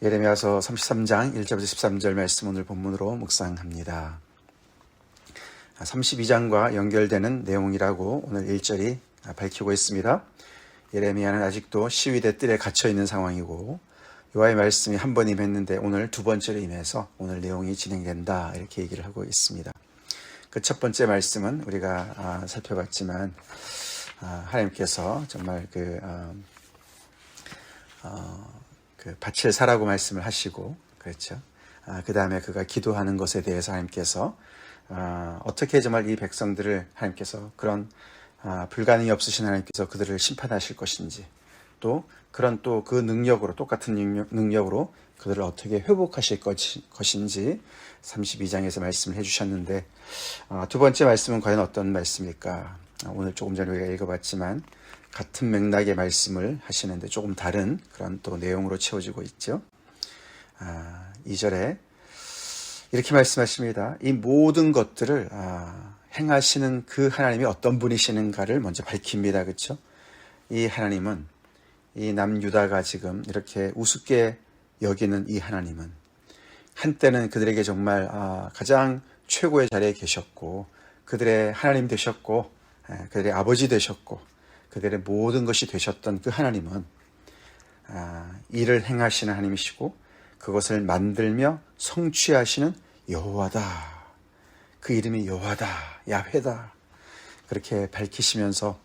예레미야서 33장 1절부터 13절 말씀 오늘 본문으로 묵상합니다. 32장과 연결되는 내용이라고 오늘 1절이 밝히고 있습니다. 예레미야는 아직도 시위대 뜰에 갇혀 있는 상황이고 여호와의 말씀이 한 번 임했는데 오늘 두 번째로 임해서 오늘 내용이 진행된다, 이렇게 얘기를 하고 있습니다. 그 첫 번째 말씀은 우리가 살펴봤지만 하나님께서 정말 그 밭을 사라고 말씀을 하시고, 그렇죠. 그 다음에 그가 기도하는 것에 대해서 하나님께서 어떻게 정말 이 백성들을 하나님께서 그런 불가능이 없으신 하나님께서 그들을 심판하실 것인지, 또 그런 또 그 능력으로, 똑같은 능력으로 그들을 어떻게 회복하실 것인지 32장에서 말씀을 해주셨는데, 두 번째 말씀은 과연 어떤 말씀일까? 오늘 조금 전에 우리가 읽어봤지만 같은 맥락의 말씀을 하시는데 조금 다른 그런 또 내용으로 채워지고 있죠. 2절에 이렇게 말씀하십니다. 이 모든 것들을 행하시는 그 하나님이 어떤 분이시는가를 먼저 밝힙니다. 그렇죠? 이 하나님은, 이 남유다가 지금 이렇게 우습게 여기는 이 하나님은 한때는 그들에게 정말 가장 최고의 자리에 계셨고, 그들의 하나님 되셨고, 그들의 아버지 되셨고, 그들의 모든 것이 되셨던 그 하나님은 일을 행하시는 하나님이시고 그것을 만들며 성취하시는 여호와다. 그 이름이 여호와다, 야훼다, 그렇게 밝히시면서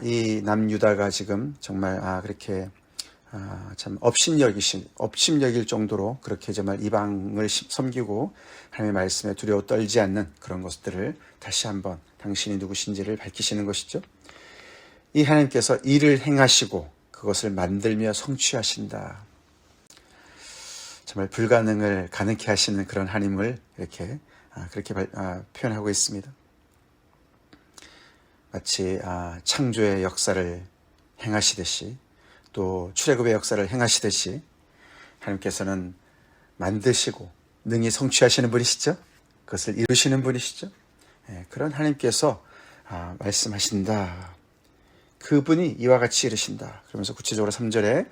이 남유다가 지금 정말 그렇게 참 업신여길 정도로 그렇게 정말 이방을 섬기고 하나님의 말씀에 두려워 떨지 않는 그런 것들을 다시 한번 당신이 누구신지를 밝히시는 것이죠. 이 하나님께서 일을 행하시고 그것을 만들며 성취하신다. 정말 불가능을 가능케 하시는 그런 하나님을 이렇게 그렇게 표현하고 있습니다. 마치 창조의 역사를 행하시듯이, 또 출애굽의 역사를 행하시듯이 하나님께서는 만드시고 능히 성취하시는 분이시죠. 그것을 이루시는 분이시죠. 그런 하나님께서 말씀하신다. 그분이 이와 같이 이르신다. 그러면서 구체적으로 3절에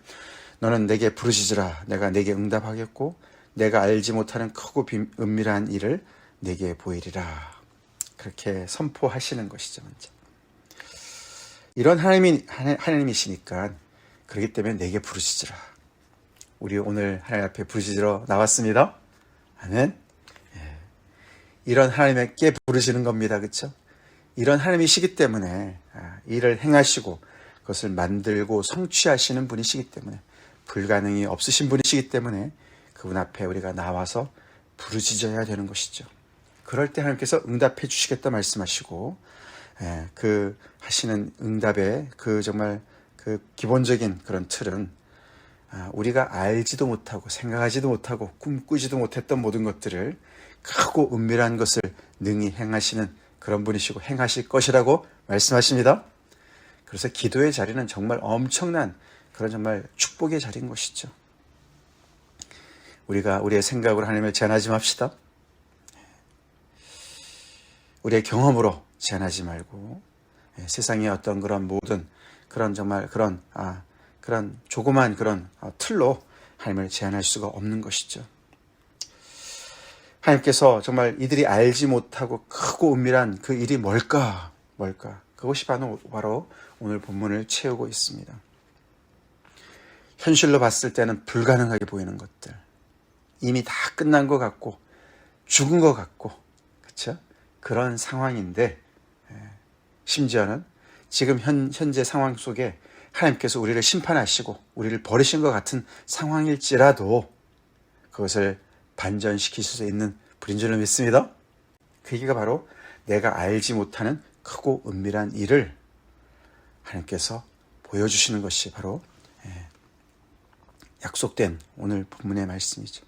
너는 내게 부르짖으라. 내가 내게 응답하겠고 내가 알지 못하는 크고 은밀한 일을 내게 보이리라. 그렇게 선포하시는 것이죠. 먼저. 이런 하나님이시니까, 그렇기 때문에 내게 부르짖으라. 우리 오늘 하나님 앞에 부르짖으러 나왔습니다. 아멘. 이런 하나님께 부르시는 겁니다. 그렇죠? 이런 하나님이시기 때문에 일을 행하시고 그것을 만들고 성취하시는 분이시기 때문에, 불가능이 없으신 분이시기 때문에 그분 앞에 우리가 나와서 부르짖어야 되는 것이죠. 그럴 때 하나님께서 응답해 주시겠다 말씀하시고, 그 하시는 응답의 그 정말 그 기본적인 그런 틀은 우리가 알지도 못하고 생각하지도 못하고 꿈꾸지도 못했던 모든 것들을, 크고 은밀한 것을 능히 행하시는 그런 분이시고 행하실 것이라고 말씀하십니다. 그래서 기도의 자리는 정말 엄청난 그런 정말 축복의 자리인 것이죠. 우리가 우리의 생각으로 하나님을 제한하지 맙시다. 우리의 경험으로 제한하지 말고 세상의 어떤 그런 모든 그런 정말 그런 조그만 그런 틀로 하나님을 제한할 수가 없는 것이죠. 하나님께서 정말 이들이 알지 못하고 크고 은밀한 그 일이 뭘까? 그것이 바로 오늘 본문을 채우고 있습니다. 현실로 봤을 때는 불가능하게 보이는 것들, 이미 다 끝난 것 같고 죽은 것 같고, 그렇죠? 그런 상황인데, 심지어는 지금 현재 상황 속에 하나님께서 우리를 심판하시고 우리를 버리신 것 같은 상황일지라도 그것을 반전시킬 수 있는 분인 줄로 믿습니다. 그 얘기가 바로 내가 알지 못하는 크고 은밀한 일을 하나님께서 보여주시는 것이 바로 약속된 오늘 본문의 말씀이죠.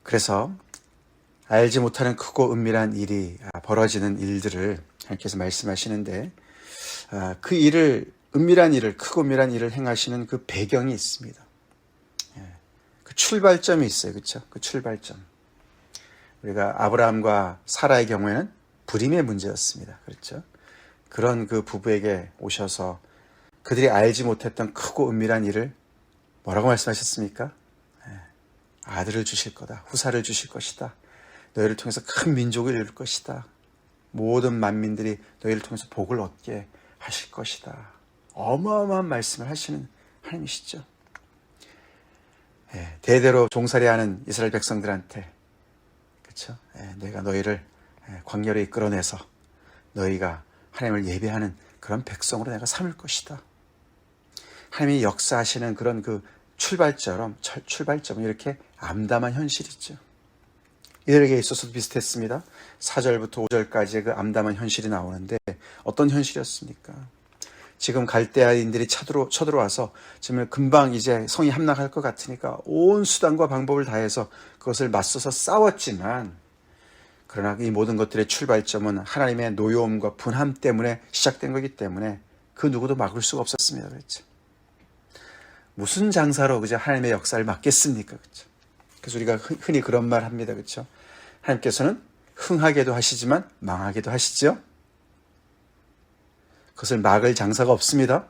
그래서 알지 못하는 크고 은밀한 일이 벌어지는 일들을 하나님께서 말씀하시는데, 그 일을, 은밀한 일을, 크고 은밀한 일을 행하시는 그 배경이 있습니다. 그 출발점이 있어요. 그렇죠? 그 출발점. 우리가 아브라함과 사라의 경우에는 불임의 문제였습니다. 그렇죠? 그런 그 부부에게 오셔서 그들이 알지 못했던 크고 은밀한 일을 뭐라고 말씀하셨습니까? 아들을 주실 거다. 후사를 주실 것이다. 너희를 통해서 큰 민족을 이룰 것이다. 모든 만민들이 너희를 통해서 복을 얻게 하실 것이다. 어마어마한 말씀을 하시는 하나님이시죠. 대대로 종살이하는 이스라엘 백성들한테, 그렇죠? 내가 너희를 광야로 이끌어내서 너희가 하나님을 예배하는 그런 백성으로 내가 삼을 것이다. 하나님이 역사하시는 그런 그 출발점은 이렇게 암담한 현실이죠. 이들에게 있어서도 비슷했습니다. 4절부터 5절까지의 그 암담한 현실이 나오는데 어떤 현실이었습니까? 지금 갈대아인들이 쳐들어와서 지금 금방 이제 성이 함락할 것 같으니까 온 수단과 방법을 다해서 그것을 맞서서 싸웠지만, 그러나 이 모든 것들의 출발점은 하나님의 노여움과 분함 때문에 시작된 거기 때문에 그 누구도 막을 수가 없었습니다. 그렇죠? 무슨 장사로 그저 하나님의 역사를 막겠습니까? 그렇죠? 그래서 우리가 흔히 그런 말 합니다. 그렇죠? 하나님께서는 흥하게도 하시지만 망하게도 하시죠. 그것을 막을 장사가 없습니다.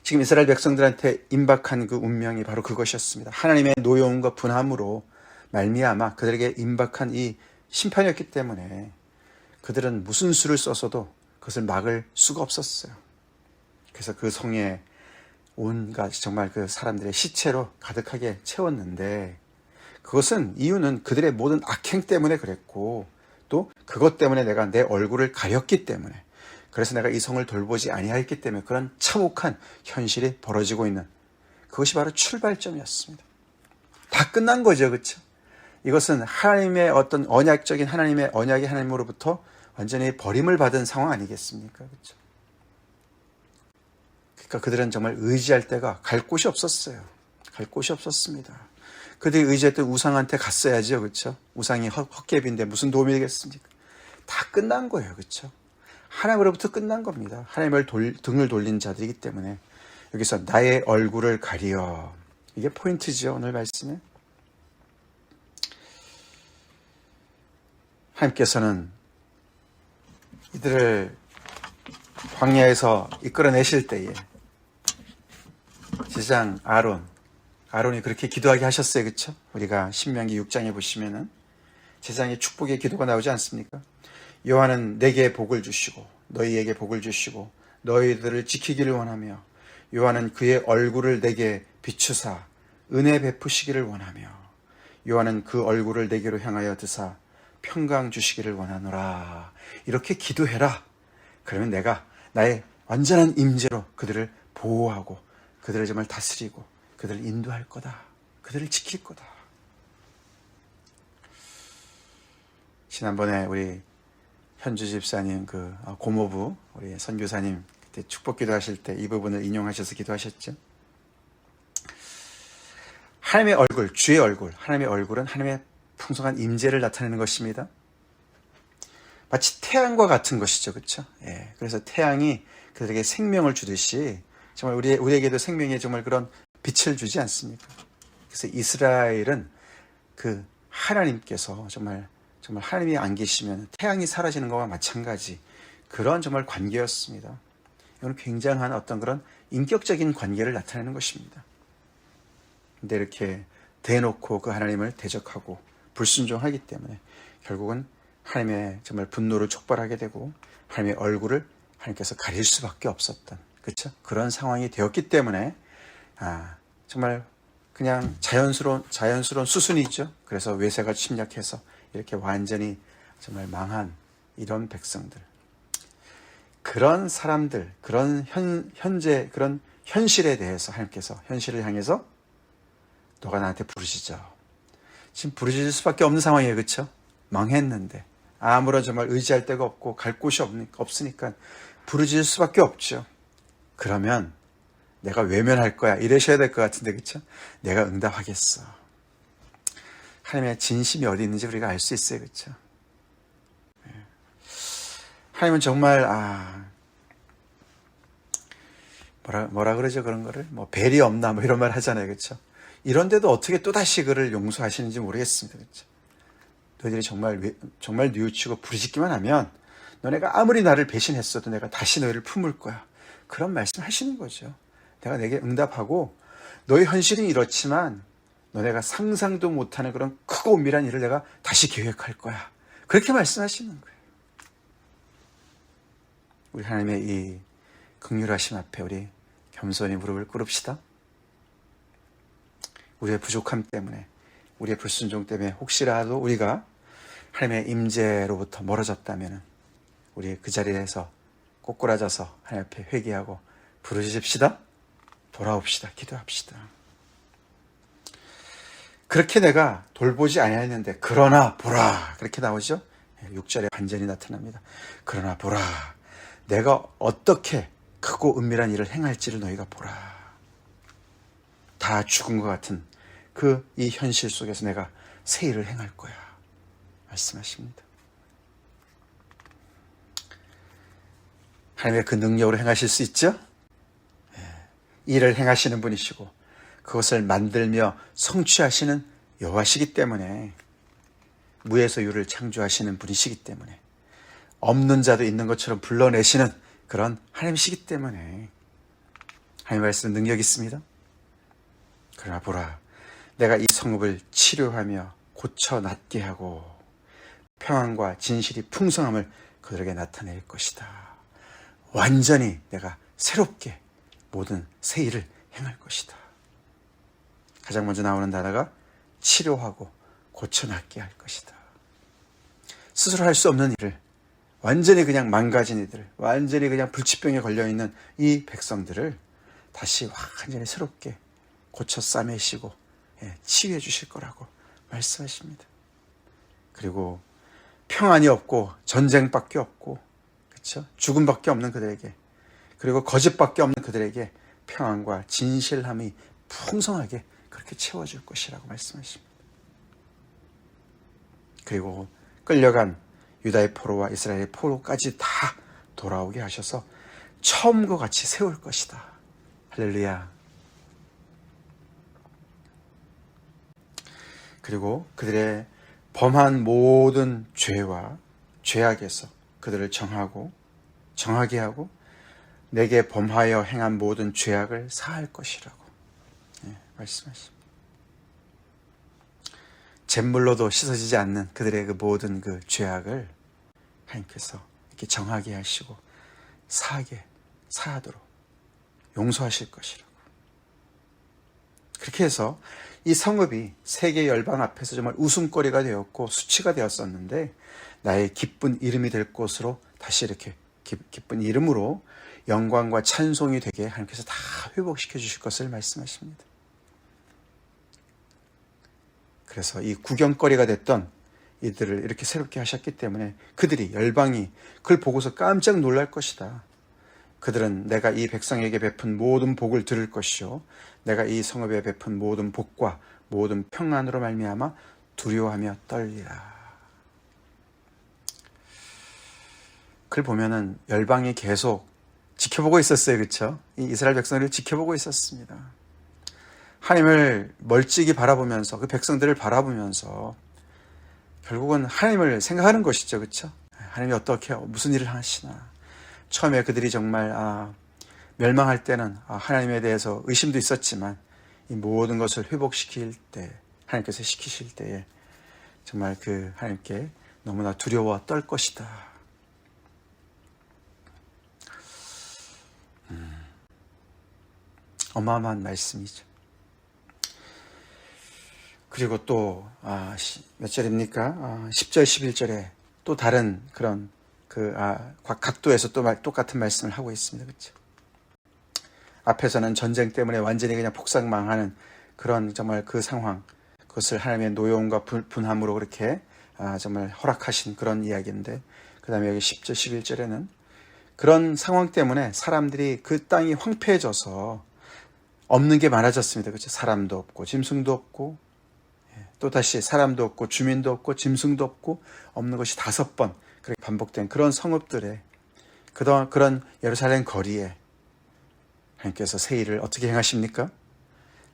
지금 이스라엘 백성들한테 임박한 그 운명이 바로 그것이었습니다. 하나님의 노여움과 분함으로 말미암아 그들에게 임박한 이 심판이었기 때문에 그들은 무슨 수를 써서도 그것을 막을 수가 없었어요. 그래서 그 성에 온갖 정말 그 사람들의 시체로 가득하게 채웠는데, 그것은 이유는 그들의 모든 악행 때문에 그랬고, 또 그것 때문에 내가 내 얼굴을 가렸기 때문에, 그래서 내가 이 성을 돌보지 아니하였기 때문에 그런 참혹한 현실이 벌어지고 있는, 그것이 바로 출발점이었습니다. 다 끝난 거죠. 그렇죠? 이것은 하나님의 어떤 언약적인 하나님의 언약의 하나님으로부터 완전히 버림을 받은 상황 아니겠습니까? 그렇죠? 그러니까 그들은 정말 의지할 데가 갈 곳이 없었어요. 갈 곳이 없었습니다. 그들이 의지했던 우상한테 갔어야죠. 그렇죠? 우상이 헛개비인데 무슨 도움이 되겠습니까? 다 끝난 거예요. 그렇죠? 하나님으로부터 끝난 겁니다. 하나님을 등을 돌린 자들이기 때문에 여기서 나의 얼굴을 가리어, 이게 포인트죠. 오늘 말씀에 하나님께서는 이들을 광야에서 이끌어내실 때에 제사장 아론이 그렇게 기도하게 하셨어요. 그렇죠? 우리가 신명기 6장에 보시면은 제사장의 축복의 기도가 나오지 않습니까? 여호와는 내게 복을 주시고 너희에게 복을 주시고 너희들을 지키기를 원하며, 여호와는 그의 얼굴을 내게 비추사 은혜 베푸시기를 원하며, 여호와는 그 얼굴을 내게로 향하여 드사 평강 주시기를 원하노라. 이렇게 기도해라. 그러면 내가 나의 완전한 임재로 그들을 보호하고 그들을 정말 다스리고 그들을 인도할 거다. 그들을 지킬 거다. 지난번에 우리 현주 집사님 그 고모부 우리 선교사님 그때 축복 기도하실 때 이 부분을 인용하셔서 기도하셨죠. 하나님의 얼굴, 주의 얼굴, 하나님의 얼굴은 하나님의 풍성한 임재를 나타내는 것입니다. 마치 태양과 같은 것이죠. 그렇죠? 예. 그래서 태양이 그들에게 생명을 주듯이 정말 우리에게도 생명의 정말 그런 빛을 주지 않습니까? 그래서 이스라엘은 그 하나님께서 정말 하나님이 안 계시면 태양이 사라지는 것과 마찬가지 그런 정말 관계였습니다. 이건 굉장한 어떤 그런 인격적인 관계를 나타내는 것입니다. 근데 이렇게 대놓고 그 하나님을 대적하고 불순종하기 때문에 결국은 하나님의 정말 분노를 촉발하게 되고 하나님의 얼굴을 하나님께서 가릴 수밖에 없었던, 그렇죠? 그런 상황이 되었기 때문에 정말 그냥 자연스러운 수순이죠. 그래서 외세가 침략해서 이렇게 완전히 정말 망한 이런 백성들, 그런 사람들, 그런 현재 그런 현실에 대해서 하나님께서 현실을 향해서 너가 나한테 부르짖어. 지금 부르짖을 수밖에 없는 상황이에요. 그렇죠? 망했는데 아무런 정말 의지할 데가 없고 갈 곳이 없으니까 부르짖을 수밖에 없죠. 그러면 내가 외면할 거야 이러셔야 될 것 같은데, 그렇죠? 내가 응답하겠어. 하나님의 진심이 어디 있는지 우리가 알 수 있어요. 그렇죠? 하나님은 정말 뭐라 그러죠? 그런 거를 뭐 벨이 없나 뭐 이런 말 하잖아요. 그렇죠? 이런데도 어떻게 또다시 그를 용서하시는지 모르겠습니다. 그렇죠? 너희들이 정말 뉘우치고 부르짖기만 하면 너네가 아무리 나를 배신했어도 내가 다시 너희를 품을 거야. 그런 말씀 하시는 거죠. 내가 내게 응답하고 너의 현실은 이렇지만 너네가 상상도 못하는 그런 크고 은밀한 일을 내가 다시 계획할 거야. 그렇게 말씀하시는 거예요. 우리 하나님의 이 긍휼하심 앞에 우리 겸손히 무릎을 꿇읍시다. 우리의 부족함 때문에, 우리의 불순종 때문에 혹시라도 우리가 하나님의 임재로부터 멀어졌다면 우리 그 자리에서 꼬꾸라져서 하나님 앞에 회개하고 부르짖읍시다. 돌아옵시다. 기도합시다. 그렇게 내가 돌보지 아니하였는데 그러나 보라, 그렇게 나오죠. 6절에 반전이 나타납니다. 그러나 보라, 내가 어떻게 크고 은밀한 일을 행할지를 너희가 보라. 다 죽은 것 같은 이 현실 속에서 내가 새 일을 행할 거야 말씀하십니다. 하나님의 그 능력으로 행하실 수 있죠? 일을 행하시는 분이시고 그것을 만들며 성취하시는 여호와시기 때문에, 무에서 유를 창조하시는 분이시기 때문에, 없는 자도 있는 것처럼 불러내시는 그런 하나님이시기 때문에 하나님 말씀 능력이 있습니다. 그러나 보라, 내가 이 성읍을 치료하며 고쳐 낫게 하고 평안과 진실이 풍성함을 그들에게 나타낼 것이다. 완전히 내가 새롭게 모든 새 일을 행할 것이다. 가장 먼저 나오는 단어가 치료하고 고쳐 낫게 할 것이다. 스스로 할 수 없는 일을, 완전히 그냥 망가진 이들, 완전히 그냥 불치병에 걸려있는 이 백성들을 다시 완전히 새롭게 고쳐 싸매시고 치유해 주실 거라고 말씀하십니다. 그리고 평안이 없고 전쟁밖에 없고, 그렇죠? 죽음밖에 없는 그들에게, 그리고 거짓밖에 없는 그들에게 평안과 진실함이 풍성하게 그렇게 채워줄 것이라고 말씀하십니다. 그리고 끌려간 유다의 포로와 이스라엘의 포로까지 다 돌아오게 하셔서 처음과 같이 세울 것이다. 할렐루야. 그리고 그들의 범한 모든 죄와 죄악에서 그들을 정하게 하고 내게 범하여 행한 모든 죄악을 사할 것이라고 말씀하십니다. 잿물로도 씻어지지 않는 그들의 그 모든 그 죄악을 하나님께서 이렇게 정하게 하시고 사하도록 용서하실 것이라고. 그렇게 해서 이 성읍이 세계 열방 앞에서 정말 웃음거리가 되었고 수치가 되었었는데 나의 기쁜 이름이 될 곳으로 다시 이렇게 기쁜 이름으로 영광과 찬송이 되게 하나님께서 다 회복시켜 주실 것을 말씀하십니다. 그래서 이 구경거리가 됐던 이들을 이렇게 새롭게 하셨기 때문에 그들이, 열방이 그걸 보고서 깜짝 놀랄 것이다. 그들은 내가 이 백성에게 베푼 모든 복을 들을 것이요, 내가 이 성읍에 베푼 모든 복과 모든 평안으로 말미암아 두려워하며 떨리라. 그걸 보면은 열방이 계속 지켜보고 있었어요. 그렇죠? 이 이스라엘 백성들을 지켜보고 있었습니다. 하나님을 멀찍이 바라보면서, 그 백성들을 바라보면서 결국은 하나님을 생각하는 것이죠. 그렇죠? 하나님이 어떻게 무슨 일을 하시나. 처음에 그들이 정말 멸망할 때는 하나님에 대해서 의심도 있었지만 이 모든 것을 회복시킬 때, 하나님께서 시키실 때에 정말 그 하나님께 너무나 두려워 떨 것이다. 어마어마한 말씀이죠. 그리고 또 몇 절입니까? 10절 11절에 또 다른 그런 각도에서 또 똑같은 말씀을 하고 있습니다. 그렇죠? 앞에서는 전쟁 때문에 완전히 그냥 폭삭망하는 그런 정말 그 상황, 그것을 하나님의 노여움과 분함으로 그렇게 정말 허락하신 그런 이야기인데, 그 다음에 여기 10절 11절에는 그런 상황 때문에 사람들이, 그 땅이 황폐해져서 없는 게 많아졌습니다. 그렇죠? 사람도 없고 짐승도 없고, 또 다시 사람도 없고 주민도 없고 짐승도 없고, 없는 것이 5번 그렇게 반복된 그런 성읍들에, 그런 예루살렘 거리에 하나님께서 새 일을 어떻게 행하십니까?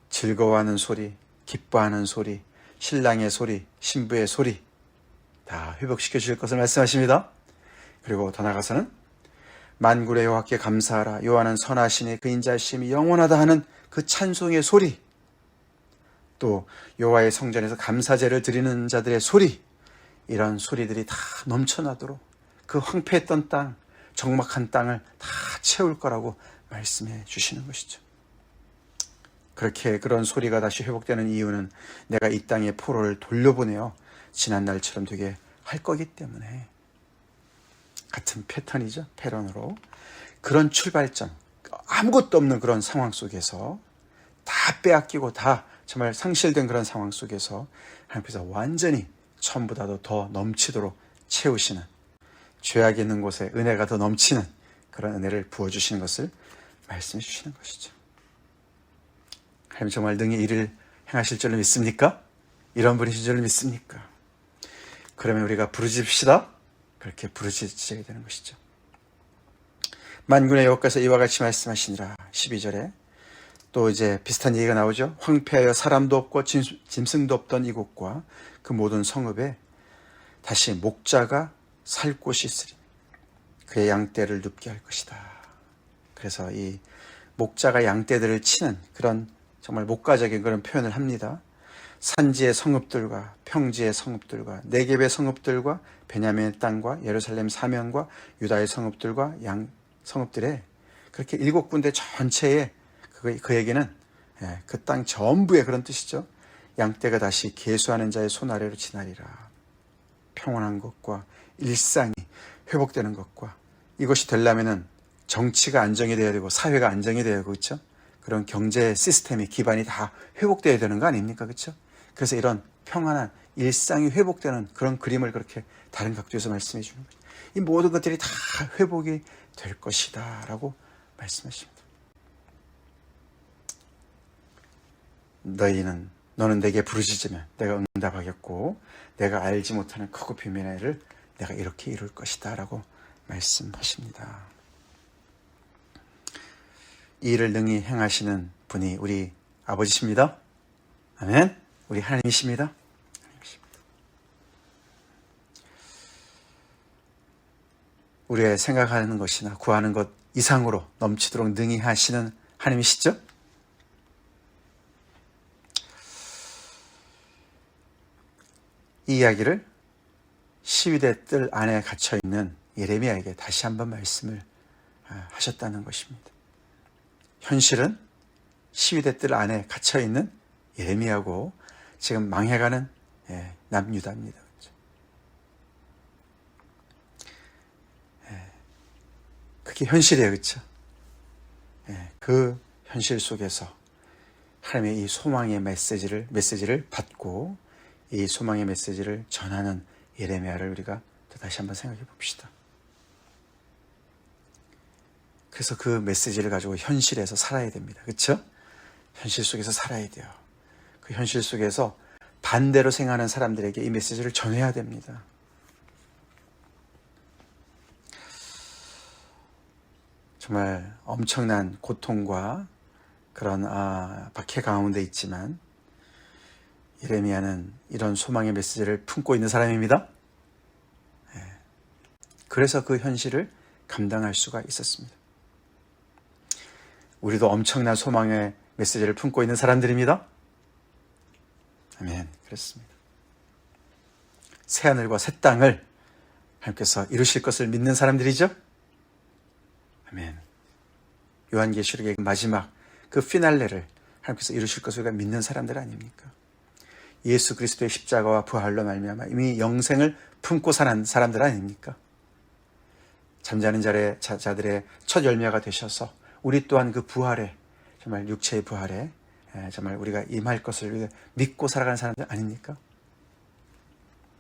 즐거워하는 소리, 기뻐하는 소리, 신랑의 소리, 신부의 소리 다 회복시켜 주실 것을 말씀하십니다. 그리고 더 나아가서는 만군의 여호와께 감사하라. 여호와는 선하시니 그 인자심이 영원하다 하는 그 찬송의 소리, 또 여호와의 성전에서 감사제를 드리는 자들의 소리, 이런 소리들이 다 넘쳐나도록 그 황폐했던 땅, 적막한 땅을 다 채울 거라고 말씀해 주시는 것이죠. 그렇게 그런 소리가 다시 회복되는 이유는 내가 이 땅에 포로를 돌려보내어 지난 날처럼 되게 할 거기 때문에, 같은 패턴이죠. 패런으로 그런 출발점, 아무것도 없는 그런 상황 속에서 다 빼앗기고 다 정말 상실된 그런 상황 속에서 하나님께서 완전히 처음보다도 더 넘치도록 채우시는, 죄악이 있는 곳에 은혜가 더 넘치는 그런 은혜를 부어주시는 것을 말씀해 주시는 것이죠. 하나님 정말 능히 이를 행하실 줄로 믿습니까? 이런 분이신 줄로 믿습니까? 그러면 우리가 부르짖읍시다. 그렇게 부르짖게 되는 것이죠. 만군의 여호와께서 이와 같이 말씀하시니라. 12절에 또 이제 비슷한 얘기가 나오죠. 황폐하여 사람도 없고 짐승도 없던 이곳과 그 모든 성읍에 다시 목자가 살 곳이 있으리. 그의 양떼를 눕게 할 것이다. 그래서 이 목자가 양떼들을 치는 그런 정말 목가적인 그런 표현을 합니다. 산지의 성읍들과 평지의 성읍들과 네겝의 성읍들과 베냐민의 땅과 예루살렘 사면과 유다의 성읍들과 양 성읍들에, 그렇게 7군데 전체에 그 얘기는 그 땅 전부의 그런 뜻이죠. 양떼가 다시 계수하는 자의 손 아래로 지나리라. 평온한 것과 일상이 회복되는 것과, 이것이 되려면은 정치가 안정이 돼야 되고 사회가 안정이 돼야 되고, 그렇죠? 그런 경제 시스템이 기반이 다 회복돼야 되는 거 아닙니까? 그렇죠? 그래서 이런 평안한 일상이 회복되는 그런 그림을 그렇게 다른 각도에서 말씀해 주는 거죠. 이 모든 것들이 다 회복이 될 것이다 라고 말씀하십니다. 너는 내게 부르짖으면 내가 응답하겠고 내가 알지 못하는 크고 비밀의 일을 내가 이렇게 이룰 것이다 라고 말씀하십니다. 이 일을 능히 행하시는 분이 우리 아버지십니다. 아멘. 우리 하나님이십니다. 우리의 생각하는 것이나 구하는 것 이상으로 넘치도록 능히 하시는 하나님이시죠? 이 이야기를 시위대 뜰 안에 갇혀있는 예레미야에게 다시 한번 말씀을 하셨다는 것입니다. 현실은 시위대 뜰 안에 갇혀있는 예레미야고 지금 망해가는 남유다입니다. 그게 현실이에요. 그렇죠? 그 현실 속에서 하나님의 이 소망의 메시지를 받고 이 소망의 메시지를 전하는 예레미야를 우리가 또 다시 한번 생각해 봅시다. 그래서 그 메시지를 가지고 현실에서 살아야 됩니다. 그렇죠? 현실 속에서 살아야 돼요. 그 현실 속에서 반대로 생각하는 사람들에게 이 메시지를 전해야 됩니다. 정말 엄청난 고통과 그런 박해 가운데 있지만 예레미야는 이런 소망의 메시지를 품고 있는 사람입니다. 그래서 그 현실을 감당할 수가 있었습니다. 우리도 엄청난 소망의 메시지를 품고 있는 사람들입니다. 아멘. 그렇습니다. 새하늘과 새 땅을 하나님께서 이루실 것을 믿는 사람들이죠. 아멘. 요한계시록의 마지막 그 피날레를 하나님께서 이루실 것을 우리가 믿는 사람들 아닙니까? 예수 그리스도의 십자가와 부활로 말미암아 이미 영생을 품고 사는 사람들 아닙니까? 잠자는 자들의 첫 열매가 되셔서 우리 또한 그 부활에, 정말 육체의 부활에 정말 우리가 임할 것을 우리가 믿고 살아가는 사람들 아닙니까?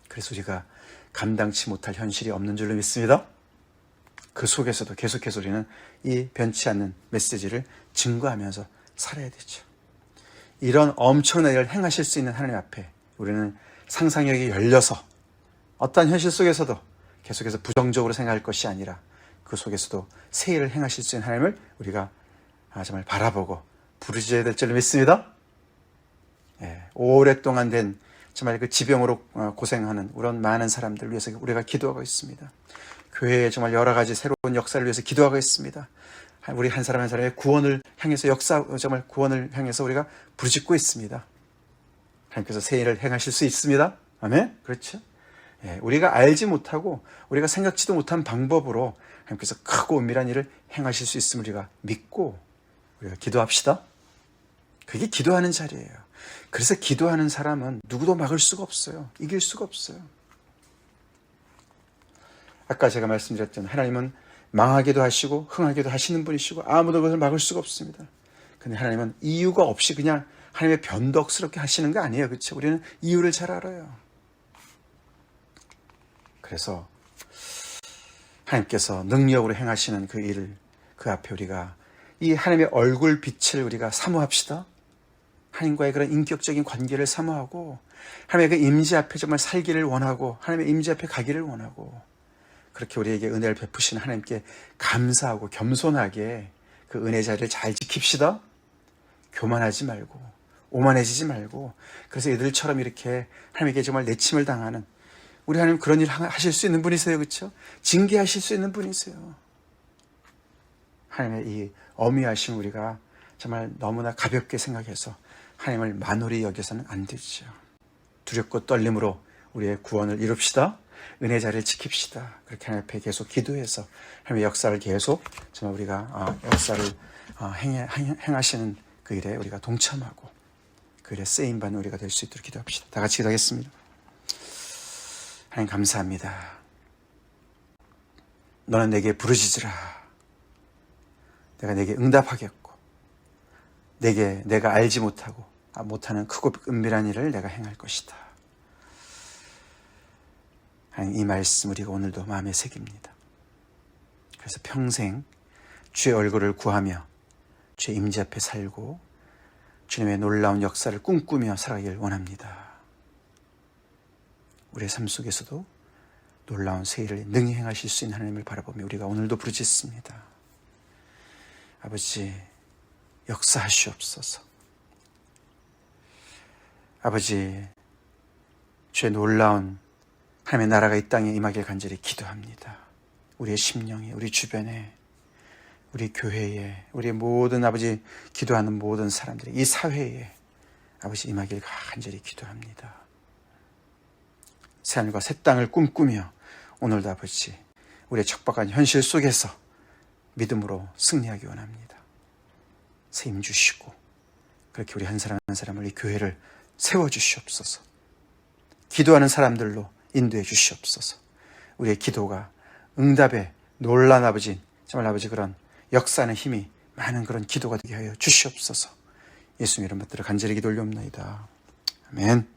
그래서 우리가 감당치 못할 현실이 없는 줄로 믿습니다. 그 속에서도 계속해서 우리는 이 변치 않는 메시지를 증거하면서 살아야 되죠. 이런 엄청난 일을 행하실 수 있는 하나님 앞에 우리는 상상력이 열려서 어떠한 현실 속에서도 계속해서 부정적으로 생각할 것이 아니라 그 속에서도 새 일을 행하실 수 있는 하나님을 우리가 정말 바라보고 부르짖어야 될 줄로 믿습니다. 오랫동안 된 정말 그 지병으로 고생하는 그런 많은 사람들 위해서 우리가 기도하고 있습니다. 교회에 정말 여러 가지 새로운 역사를 위해서 기도하겠습니다. 우리 한 사람 한 사람의 구원을 향해서 정말 구원을 향해서 우리가 부르짖고 있습니다. 하나님께서 새 일을 행하실 수 있습니다. 아멘? 그렇죠? 예, 우리가 알지 못하고 우리가 생각지도 못한 방법으로 하나님께서 크고 은밀한 일을 행하실 수 있음을 우리가 믿고 우리가 기도합시다. 그게 기도하는 자리예요. 그래서 기도하는 사람은 누구도 막을 수가 없어요. 이길 수가 없어요. 아까 제가 말씀드렸잖아요. 하나님은 망하게도 하시고 흥하게도 하시는 분이시고 아무도 그것을 막을 수가 없습니다. 근데 하나님은 이유가 없이 그냥 하나님의 변덕스럽게 하시는 거 아니에요. 그렇죠? 우리는 이유를 잘 알아요. 그래서 하나님께서 능력으로 행하시는 그 일을 그 앞에 우리가 이 하나님의 얼굴 빛을 우리가 사모합시다. 하나님과의 그런 인격적인 관계를 사모하고 하나님의 그 임재 앞에 정말 살기를 원하고 하나님의 임재 앞에 가기를 원하고 그렇게 우리에게 은혜를 베푸시는 하나님께 감사하고 겸손하게 그 은혜 자리를 잘 지킵시다. 교만하지 말고 오만해지지 말고 그래서 이들처럼 이렇게 하나님에게 정말 내침을 당하는 우리 하나님 그런 일 하실 수 있는 분이세요. 그렇죠? 징계하실 수 있는 분이세요. 하나님의 이 어미하심 우리가 정말 너무나 가볍게 생각해서 하나님을 만홀히 여겨서는 안 되죠. 두렵고 떨림으로 우리의 구원을 이룹시다. 은혜 자리를 지킵시다. 그렇게 하나님 앞에 계속 기도해서 하나님의 역사를 계속 정말 우리가 역사를 행하시는 그 일에 우리가 동참하고 그 일에 쓰임받는 우리가 될 수 있도록 기도합시다. 다 같이 기도하겠습니다. 하나님 감사합니다. 너는 내게 부르짖으라. 내가 내게 응답하겠고 내가 알지 못하는 크고 은밀한 일을 내가 행할 것이다. 하나님 이 말씀 우리가 오늘도 마음에 새깁니다. 그래서 평생 주의 얼굴을 구하며 주의 임재 앞에 살고 주님의 놀라운 역사를 꿈꾸며 살아가길 원합니다. 우리의 삶 속에서도 놀라운 새 일을 능히 행하실 수 있는 하나님을 바라보며 우리가 오늘도 부르짖습니다. 아버지 역사하시옵소서. 아버지 주의 놀라운 하나님의 나라가 이 땅에 임하길 간절히 기도합니다. 우리의 심령에 우리 주변에 우리 교회에 우리의 모든 아버지 기도하는 모든 사람들이 이 사회에 아버지 임하길 간절히 기도합니다. 새하늘과 새 땅을 꿈꾸며 오늘도 아버지 우리의 척박한 현실 속에서 믿음으로 승리하기 원합니다. 새 힘 주시고 그렇게 우리 한 사람 한 사람을 이 교회를 세워주시옵소서. 기도하는 사람들로 인도해 주시옵소서. 우리의 기도가 응답의 놀란 아버지 정말 아버지 그런 역사하는 힘이 많은 그런 기도가 되게 하여 주시옵소서. 예수님 이름 받들어 간절히 기도 올려옵나이다. 아멘.